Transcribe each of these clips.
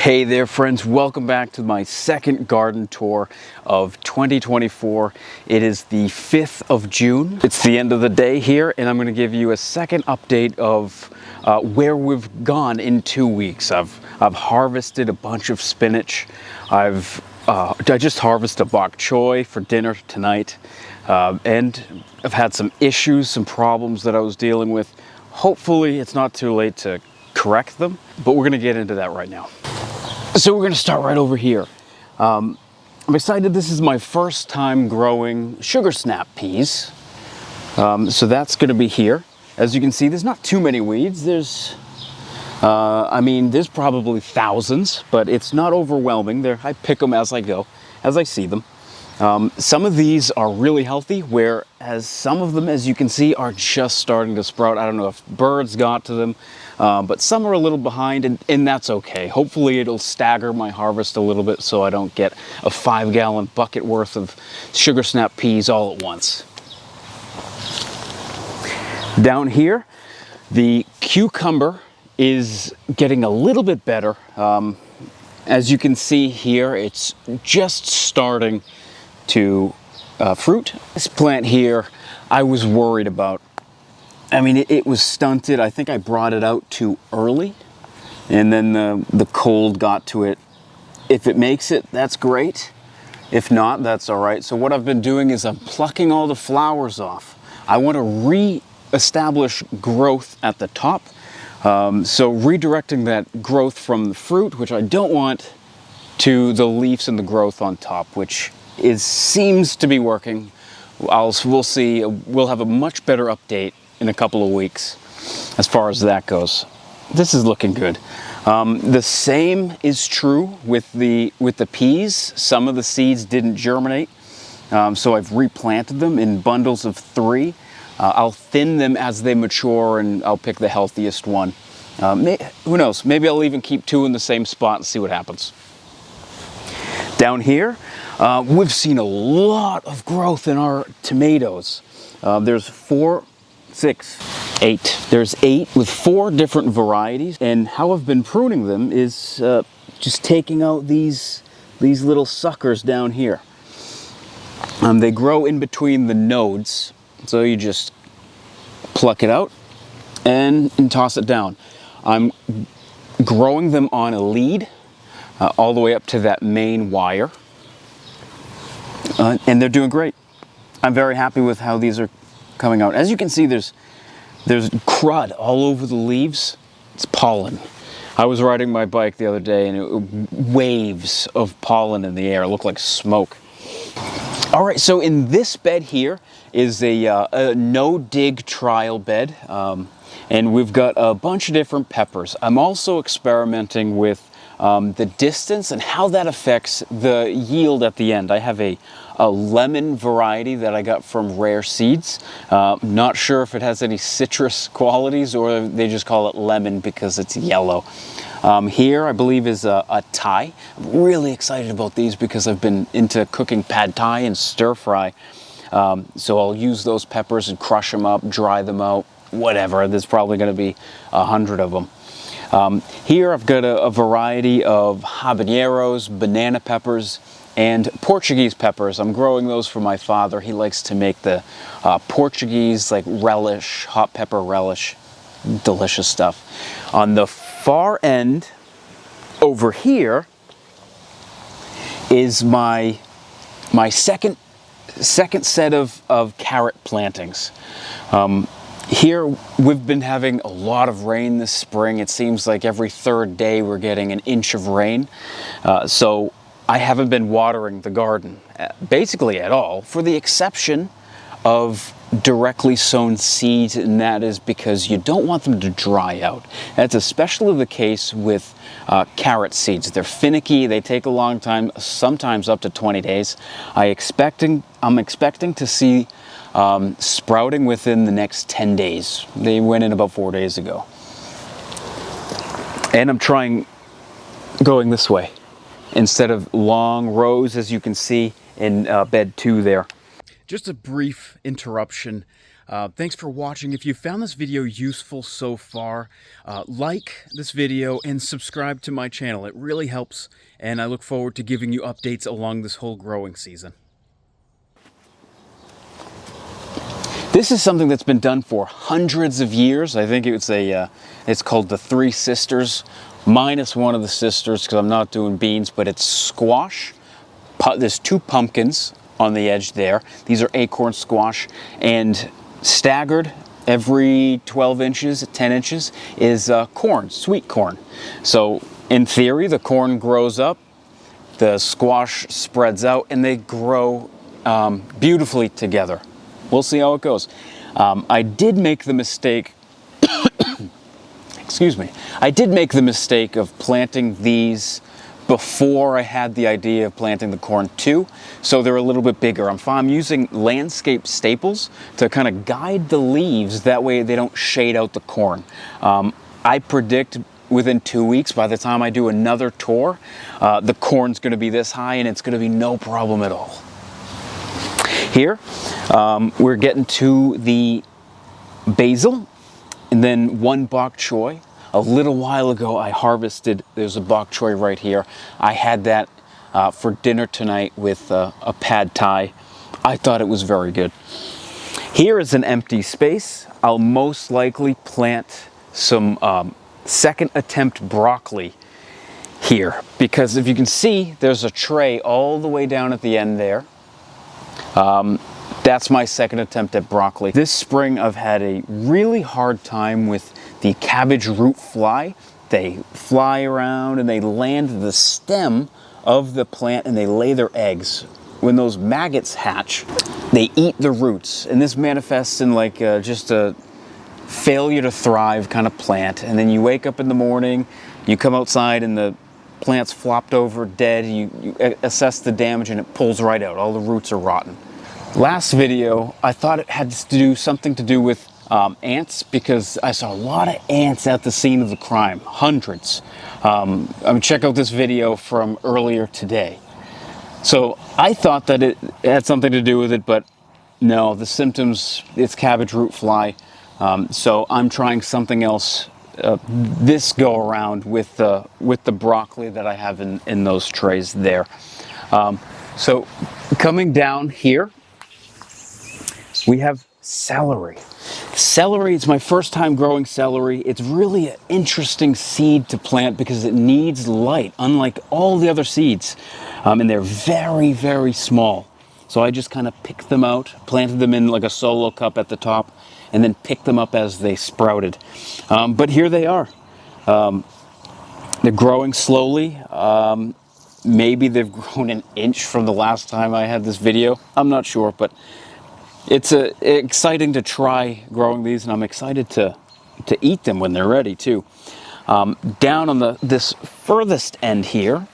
Hey there friends, welcome back to my second garden tour of 2024. It is the 5th of June. It's the end of the day here and I'm going to give you a second update of where we've gone in 2 weeks. I've harvested a bunch of spinach. I just harvested a bok choy for dinner tonight, and I've had some issues, some problems that I was dealing with. Hopefully it's not too late to correct them, but we're going to get into that right now. So we're going to start right over here. I'm excited. This is my first time growing sugar snap peas. So that's going to be here. As you can see, there's not too many weeds. There's probably thousands, but it's not overwhelming. I pick them as I go, as I see them. Some of these are really healthy, whereas some of them, as you can see, are just starting to sprout. I don't know if birds got to them, but some are a little behind, and that's okay. Hopefully it'll stagger my harvest a little bit so I don't get a 5-gallon bucket worth of sugar snap peas all at once. Down here, the cucumber is getting a little bit better. As you can see here, it's just starting to fruit. This plant here, I was worried about. I mean, it was stunted. I think I brought it out too early, and then the cold got to it. If it makes it, that's great. If not, that's all right. So what I've been doing is I'm plucking all the flowers off. I want to re-establish growth at the top. So redirecting that growth from the fruit, which I don't want, to the leaves and the growth on top, which seems to be working. We'll see. We'll have a much better update in a couple of weeks as far as that goes. This is looking good. The same is true with the peas. Some of the seeds didn't germinate, so I've replanted them in bundles of 3. I'll thin them as they mature, and I'll pick the healthiest one. Who knows? Maybe I'll even keep 2 in the same spot and see what happens. Down here, we've seen a lot of growth in our tomatoes. There's 8. There's 8 with 4 different varieties, and how I've been pruning them is just taking out these little suckers down here. They grow in between the nodes, so you just pluck it out and toss it down. I'm growing them on a lead all the way up to that main wire, and they're doing great. I'm very happy with how these are coming out. As you can see, there's crud all over the leaves. It's pollen. I was riding my bike the other day, and waves of pollen in the air. It looked like smoke. All right, so in this bed here is a no-dig trial bed, and we've got a bunch of different peppers. I'm also experimenting with the distance and how that affects the yield at the end. I have a lemon variety that I got from Rare Seeds. Not sure if it has any citrus qualities or they just call it lemon because it's yellow. Here, I believe, is a Thai. I'm really excited about these because I've been into cooking pad Thai and stir fry. So I'll use those peppers and crush them up, dry them out, whatever. There's probably going to be 100 of them. Here I've got a variety of habaneros, banana peppers, and Portuguese peppers. I'm growing those for my father. He likes to make the Portuguese, like relish, hot pepper relish, delicious stuff. On the far end over here is my second set of carrot plantings. Here we've been having a lot of rain this spring. It seems like every 3rd day we're getting an inch of rain. So I haven't been watering the garden basically at all, for the exception of directly sown seeds, and that is because you don't want them to dry out. That's especially the case with carrot seeds. They're finicky, they take a long time, sometimes up to 20 days. I'm expecting to see sprouting within the next 10 days. They went in about 4 days ago. And I'm trying going this way instead of long rows, as you can see in bed 2 there. Just a brief interruption. Thanks for watching. If you found this video useful so far, like this video and subscribe to my channel. It really helps, and I look forward to giving you updates along this whole growing season. This is something that's been done for hundreds of years. I think it's called the Three Sisters, minus one of the sisters because I'm not doing beans, but it's squash. There's 2 pumpkins on the edge there. These are acorn squash, and staggered every 12 inches, 10 inches is corn, sweet corn. So in theory, the corn grows up, the squash spreads out, and they grow beautifully together. We'll see how it goes. I did make the mistake, excuse me, I did make the mistake of planting these before I had the idea of planting the corn too, so they're a little bit bigger. I'm using landscape staples to kind of guide the leaves, that way they don't shade out the corn. I predict within 2 weeks, by the time I do another tour, the corn's going to be this high and it's going to be no problem at all. Here, we're getting to the basil, and then 1 bok choy. A little while ago, I harvested, there's a bok choy right here. I had that for dinner tonight with a pad thai. I thought it was very good. Here is an empty space. I'll most likely plant some second attempt broccoli here, because if you can see, there's a tray all the way down at the end there. That's my second attempt at broccoli. This spring I've had a really hard time with the cabbage root fly. They fly around and they land the stem of the plant and they lay their eggs. When those maggots hatch, they eat the roots, and this manifests in like just a failure to thrive kind of plant. And then you wake up in the morning, you come outside and the plant's flopped over dead. You assess the damage and it pulls right out. All the roots are rotten. Last video, I thought it had to do something to do with ants, because I saw a lot of ants at the scene of the crime, hundreds. Check out this video from earlier today. So I thought that it had something to do with it, but no, the symptoms, it's cabbage root fly. So I'm trying something else this go around with the broccoli that I have in those trays there. So coming down here, we have celery. Celery, it's my first time growing celery. It's really an interesting seed to plant because it needs light, unlike all the other seeds. And they're very, very small. So I just kind of picked them out, planted them in like a solo cup at the top, and then picked them up as they sprouted. But here they are. They're growing slowly. Maybe they've grown an inch from the last time I had this video. I'm not sure, but it's exciting to try growing these, and I'm excited to eat them when they're ready too. Down on this furthest end here,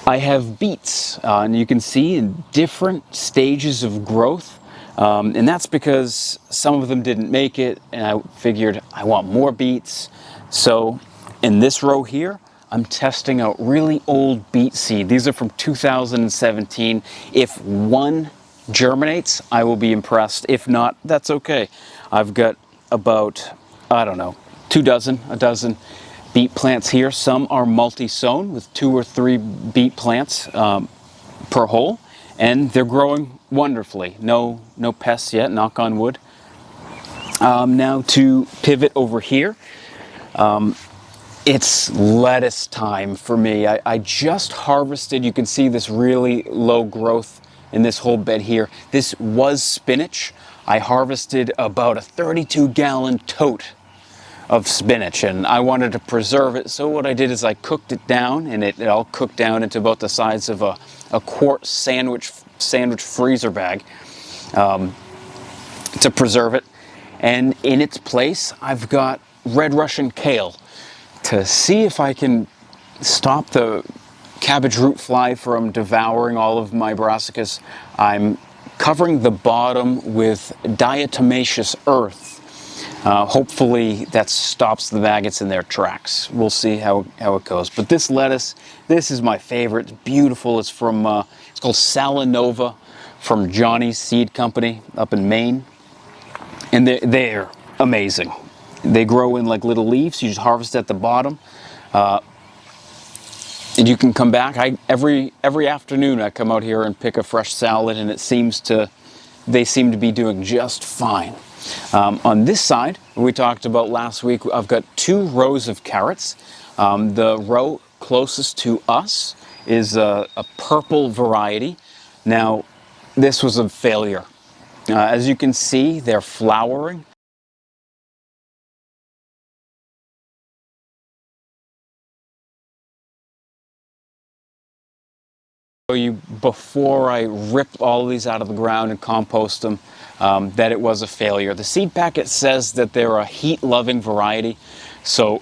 I have beets, and you can see in different stages of growth. And that's because some of them didn't make it, and I figured I want more beets. So in this row here, I'm testing out really old beet seed. These are from 2017. If one germinates, I will be impressed. If not, that's okay. I've got about, I don't know, a dozen beet plants here. Some are multi-sown with 2 or 3 beet plants per hole, and they're growing wonderfully. No pests yet, knock on wood. Now to pivot over here, it's lettuce time for me. I just harvested, you can see this really low growth in this whole bed here. This was spinach. I harvested about a 32-gallon tote of spinach, and I wanted to preserve it. So what I did is I cooked it down, and it all cooked down into about the size of a quart sandwich freezer bag to preserve it. And in its place, I've got red Russian kale to see if I can stop the cabbage root fly from devouring all of my brassicas. I'm covering the bottom with diatomaceous earth. Hopefully that stops the maggots in their tracks. We'll see how it goes. But this lettuce, this is my favorite. It's beautiful. It's from, it's called Salanova from Johnny's Seed Company up in Maine. And they're amazing. They grow in like little leaves. You just harvest at the bottom. And you can come back. Every afternoon I come out here and pick a fresh salad, and they seem to be doing just fine. On this side, we talked about last week, I've got 2 rows of carrots. The row closest to us is a purple variety. Now, this was a failure. As you can see, they're flowering. Before I rip all of these out of the ground and compost them, that it was a failure. The seed packet says that they're a heat-loving variety. So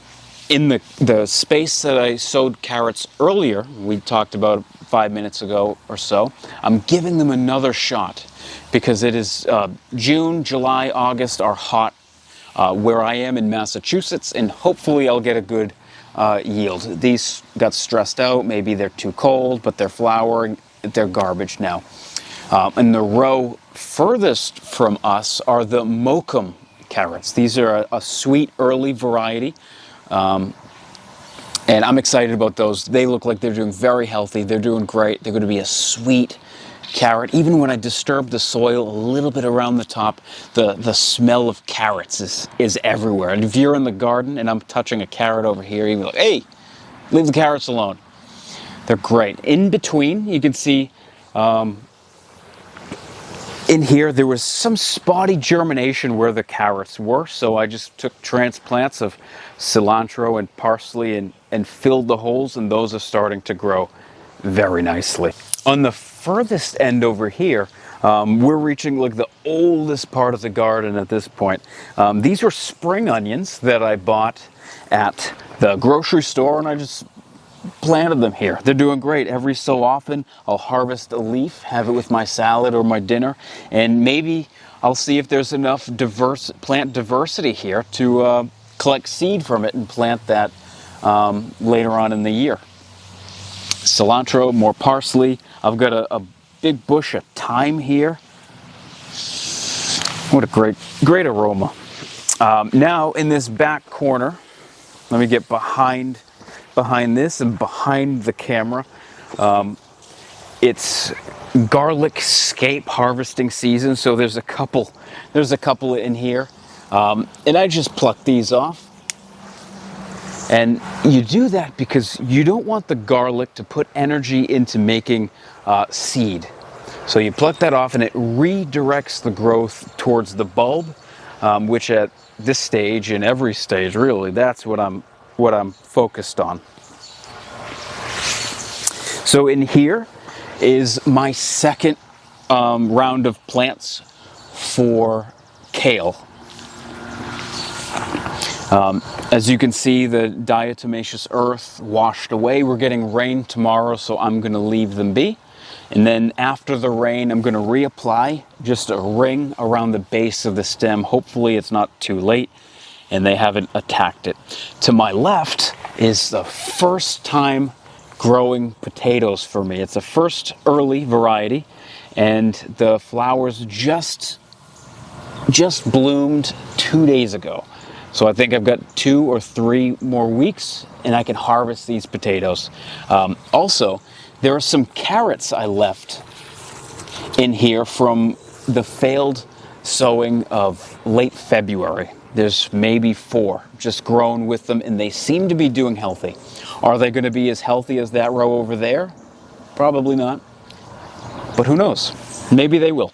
in the space that I sowed carrots earlier, we talked about 5 minutes ago or so, I'm giving them another shot because it is June, July, August are hot where I am in Massachusetts, and hopefully I'll get a good yield. These got stressed out. Maybe they're too cold, but they're flowering. They're garbage now. And the row furthest from us are the Mokum carrots. These are a sweet early variety. And I'm excited about those. They look like they're doing very healthy. They're doing great. They're going to be a sweet carrot. Even when I disturb the soil a little bit around the top, the smell of carrots is everywhere. And if you're in the garden and I'm touching a carrot over here, you'll be like, hey, leave the carrots alone. They're great. In between, you can see in here there was some spotty germination where the carrots were, so I just took transplants of cilantro and parsley and filled the holes, and those are starting to grow very nicely. On the furthest end over here, we're reaching like the oldest part of the garden at this point. These were spring onions that I bought at the grocery store, and I just planted them here. They're doing great. Every so often I'll harvest a leaf, have it with my salad or my dinner, and maybe I'll see if there's enough plant diversity here to collect seed from it and plant that later on in the year. Cilantro, more parsley. I've got a big bush of thyme here. What a great aroma. Now in this back corner, let me get behind this and behind the camera. It's garlic scape harvesting season, so there's a couple in here, and I just pluck these off. And you do that because you don't want the garlic to put energy into making seed. So you pluck that off and it redirects the growth towards the bulb, which at this stage, and every stage really, that's what I'm focused on. So in here is my second round of plants for kale. As you can see, the diatomaceous earth washed away. We're getting rain tomorrow, so I'm going to leave them be. And then after the rain, I'm going to reapply just a ring around the base of the stem. Hopefully it's not too late and they haven't attacked it. To my left is the first time growing potatoes for me. It's the first early variety, and the flowers just bloomed 2 days ago. So I think I've got 2 or 3 more weeks and I can harvest these potatoes. Also, there are some carrots I left in here from the failed sowing of late February. There's maybe 4 just grown with them, and they seem to be doing healthy. Are they going to be as healthy as that row over there? Probably not. But who knows? Maybe they will.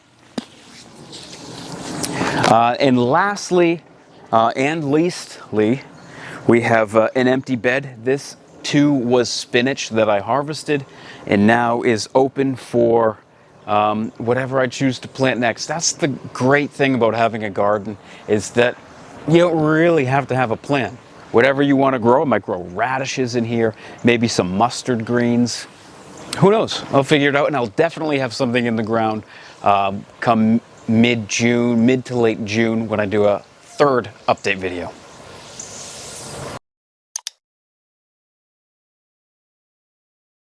And lastly, and leastly, we have an empty bed. This too was spinach that I harvested and now is open for whatever I choose to plant next. That's the great thing about having a garden, is that you don't really have to have a plan. Whatever you want to grow, I might grow radishes in here, maybe some mustard greens. Who knows? I'll figure it out, and I'll definitely have something in the ground come mid-June, mid to late June, when I do a third update video.